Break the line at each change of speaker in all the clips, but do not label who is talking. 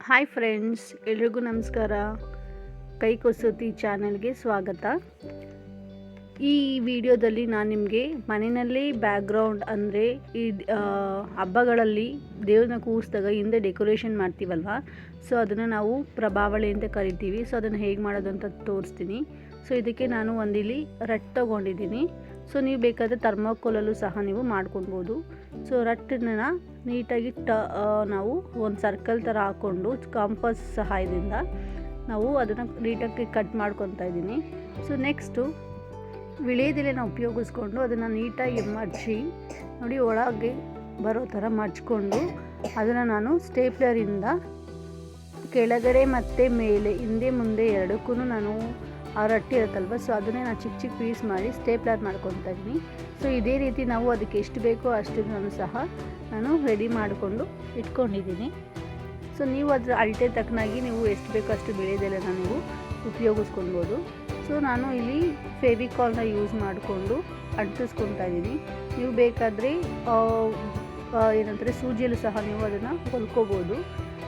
Hi friends, ಎಲ್ರಿಗೂ ನಮಸ್ಕಾರ. ಕೈಕಸುತಿ ಚಾನಲ್ಗೆ ಸ್ವಾಗತ. ಈ ವಿಡಿಯೋದಲ್ಲಿ ನಾನು ನಿಮಗೆ ಮನೆಯಲ್ಲೇ ಬ್ಯಾಕ್ಗ್ರೌಂಡ್ ಅಂದರೆ ಈ ಹಬ್ಬಗಳಲ್ಲಿ ದೇವ್ರನ್ನ ಕೂರಿಸಿದಾಗ ಹಿಂದೆ ಡೆಕೋರೇಷನ್ ಮಾಡ್ತೀವಲ್ವ, ಸೊ ಅದನ್ನು ನಾವು ಪ್ರಭಾವಳಿ ಅಂತ ಕರಿತೀವಿ. ಸೊ ಅದನ್ನು ಹೇಗೆ ಮಾಡೋದು ಅಂತ ತೋರಿಸ್ತೀನಿ. ಸೊ ಇದಕ್ಕೆ ನಾನು ಒಂದಿಲ್ಲಿ ರಟ್ಟು ತೊಗೊಂಡಿದ್ದೀನಿ. ಸೊ ನೀವು ಬೇಕಾದರೆ ಥರ್ಮಾಕೋಲಲ್ಲೂ ಸಹ ನೀವು ಮಾಡ್ಕೊಳ್ಬೋದು. ಸೊ ರಟ್ಟನ್ನ ನೀಟಾಗಿ ನಾವು ಒಂದು ಸರ್ಕಲ್ ಥರ ಹಾಕ್ಕೊಂಡು ಕಾಂಪಾಸ್ ಸಹಾಯದಿಂದ ನಾವು ಅದನ್ನು ನೀಟಾಗಿ ಕಟ್ ಮಾಡ್ಕೊತಾ ಇದ್ದೀನಿ. ಸೊ ನೆಕ್ಸ್ಟು ವಿಳೆದೆಲೆನ ಉಪಯೋಗಿಸ್ಕೊಂಡು ಅದನ್ನು ನೀಟಾಗಿ ಮಡಚಿ ನೋಡಿ ಒಳಗೆ ಬರೋ ಥರ ಮಡ್ಚ್ಕೊಂಡು ಅದನ್ನು ನಾನು ಸ್ಟೇಪ್ಲರಿಂದ ಕೆಳಗಡೆ ಮತ್ತು ಮೇಲೆ ಹಿಂದೆ ಮುಂದೆ ಎರಡಕ್ಕೂ ನಾನು ಆ ರಟ್ಟು ಇರುತ್ತಲ್ವ, ಸೊ ಅದನ್ನೇ ನಾನು ಚಿಕ್ಕ ಚಿಕ್ಕ ಪೀಸ್ ಮಾಡಿ ಸ್ಟೇಪ್ಲರ್ ಮಾಡ್ಕೊತಾ ಇದ್ದೀನಿ. ಸೊ ಇದೇ ರೀತಿ ನಾವು ಅದಕ್ಕೆ ಎಷ್ಟು ಬೇಕೋ ಅಷ್ಟನ್ನು ಸಹ ನಾನು ರೆಡಿ ಮಾಡಿಕೊಂಡು ಇಟ್ಕೊಂಡಿದ್ದೀನಿ. ಸೊ ನೀವು ಅದರ ಅಳತೆ ತಕ್ಕನಾಗಿ ನೀವು ಎಷ್ಟು ಬೇಕೋ ಅಷ್ಟು ವಿಳೆದೆಲೆನ ನೀವು ಉಪಯೋಗಿಸ್ಕೊಳ್ಬೋದು. ಸೊ ನಾನು ಇಲ್ಲಿ ಫೆವಿಕಾಲ್ನ ಯೂಸ್ ಮಾಡಿಕೊಂಡು ಅಂಟಿಸ್ಕೊತಾ ಇದ್ದೀನಿ. ನೀವು ಬೇಕಾದರೆ ಏನಂದರೆ ಸೂಜಿಯಲ್ಲೂ ಸಹ ನೀವು ಅದನ್ನು ಹೊಲ್ಕೋಬೋದು.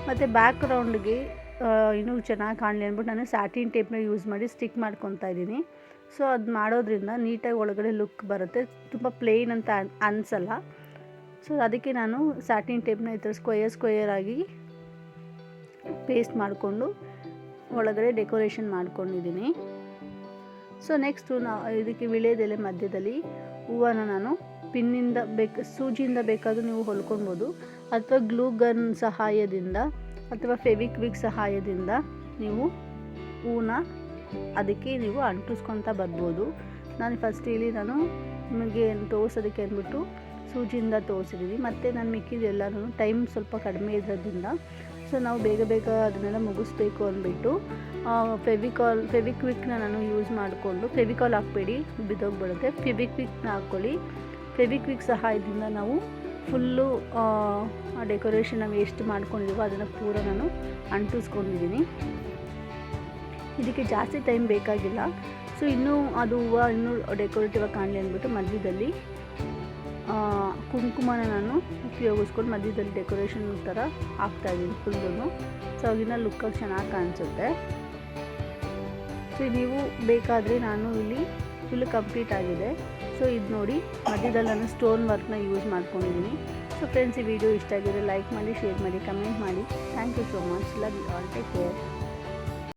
ಮತ್ತು ಬ್ಯಾಕ್ಗ್ರೌಂಡ್ಗೆ ಇನ್ನೂ ಚೆನ್ನಾಗಿ ಕಾಣಲಿ ಅಂದ್ಬಿಟ್ಟು ನಾನು ಸ್ಯಾಟಿನ್ ಟೇಪ್ನ ಯೂಸ್ ಮಾಡಿ ಸ್ಟಿಕ್ ಮಾಡ್ಕೊತಾ ಇದ್ದೀನಿ. ಸೊ ಅದು ಮಾಡೋದ್ರಿಂದ ನೀಟಾಗಿ ಒಳಗಡೆ ಲುಕ್ ಬರುತ್ತೆ, ತುಂಬ ಪ್ಲೇನ್ ಅಂತ ಅನಿಸಲ್ಲ. ಸೊ ಅದಕ್ಕೆ ನಾನು ಸ್ಯಾಟಿನ್ ಟೇಪ್ನ ಈ ಥರ ಸ್ಕ್ವಯರ್ ಆಗಿ ಪೇಸ್ಟ್ ಮಾಡಿಕೊಂಡು ಒಳಗಡೆ ಡೆಕೋರೇಷನ್ ಮಾಡ್ಕೊಂಡಿದ್ದೀನಿ. ಸೊ ನೆಕ್ಸ್ಟು ಇದಕ್ಕೆ ವಿಳೆದೆಲೆ ಮಧ್ಯದಲ್ಲಿ ಹೂವನ್ನು ನಾನು ಪಿನ್ನಿಂದ ಸೂಜಿಯಿಂದ ಬೇಕಾದರೂ ನೀವು ಹೊಲ್ಕೊಳ್ಬೋದು, ಅಥವಾ ಗ್ಲೂ ಗನ್ ಸಹಾಯದಿಂದ ಅಥವಾ ಫೆವಿಕ್ವಿಕ್ ಸಹಾಯದಿಂದ ನೀವು ಹೂವನ್ನ ಅದಕ್ಕೆ ನೀವು ಅಂಟಿಸ್ಕೊತಾ ಬರ್ಬೋದು. ನಾನು ಫಸ್ಟ್ ಇಲ್ಲಿ ನಾನು ನಿಮಗೆ ತೋರಿಸೋದಕ್ಕೆ ಅಂದ್ಬಿಟ್ಟು ಸೂಜಿಯಿಂದ ತೋರಿಸಿದ್ದೀನಿ. ಮತ್ತು ನಾನು ಮಿಕ್ಕಿದೆಲ್ಲನೂ ಟೈಮ್ ಸ್ವಲ್ಪ ಕಡಿಮೆ ಇರೋದ್ರಿಂದ ಸೊ ನಾವು ಬೇಗ ಅದನ್ನೆಲ್ಲ ಮುಗಿಸ್ಬೇಕು ಅಂದ್ಬಿಟ್ಟು ಫೆವಿಕ್ವಿಕ್ನ ನಾನು ಯೂಸ್ ಮಾಡಿಕೊಂಡು, ಫೆವಿಕಾಲ್ ಹಾಕಬೇಡಿ ಬಿದ್ದೋಗ್ಬಿಡುತ್ತೆ, ಫೆವಿಕ್ವಿಕ್ನ ಹಾಕ್ಕೊಳ್ಳಿ. ಫೆವಿಕ್ವಿಕ್ ಸಹಾಯದಿಂದ ನಾವು ಫುಲ್ಲು ಆ ಡೆಕೋರೇಷನ್ ನಾವು ಎಷ್ಟು ಮಾಡ್ಕೊಂಡಿದ್ದೀವೋ ಅದನ್ನು ಪೂರ ನಾನು ಅಂಟಿಸ್ಕೊಂಡಿದ್ದೀನಿ. ಇದಕ್ಕೆ ಜಾಸ್ತಿ ಟೈಮ್ ಬೇಕಾಗಿಲ್ಲ. ಸೊ ಇನ್ನೂ ಅದು ಹೂವು ಇನ್ನೂ ಡೆಕೋರೇಟಿವ್ ಆಗಿ ಕಾಣಲಿ ಅಂದ್ಬಿಟ್ಟು ಮಧ್ಯದಲ್ಲಿ ಕುಂಕುಮನ ನಾನು ಉಪಯೋಗಿಸ್ಕೊಂಡು ಮಧ್ಯದಲ್ಲಿ ಡೆಕೋರೇಷನ್ ಥರ ಹಾಕ್ತಾಯಿದ್ದೀನಿ ಫುಲ್ಲೂ. ಸೊ ಅವಾಗಿನ ಲುಕ್ಕಾಗಿ ಚೆನ್ನಾಗಿ ಕಾಣಿಸುತ್ತೆ. ಸೊ ನೀವು ಬೇಕಾದರೆ ನಾನು ಇಲ್ಲಿ ಫುಲ್ ಕಂಪ್ಲೀಟ್ ಆಗಿದೆ. ಸೊ ಇದು ನೋಡಿ ಮಧ್ಯದಲ್ಲಿ ನಾನು ಸ್ಟೋನ್ ವರ್ಕ್ನ ಯೂಸ್ ಮಾಡ್ಕೊಂಡಿದ್ದೀನಿ. ಸೊ ಫ್ರೆಂಡ್ಸ್, ಈ ವಿಡಿಯೋ ಇಷ್ಟ ಆಗಿದ್ರೆ ಲೈಕ್ ಮಾಡಿ, ಶೇರ್ ಮಾಡಿ, ಕಮೆಂಟ್ ಮಾಡಿ. Thank you so much. Love you all. Take care.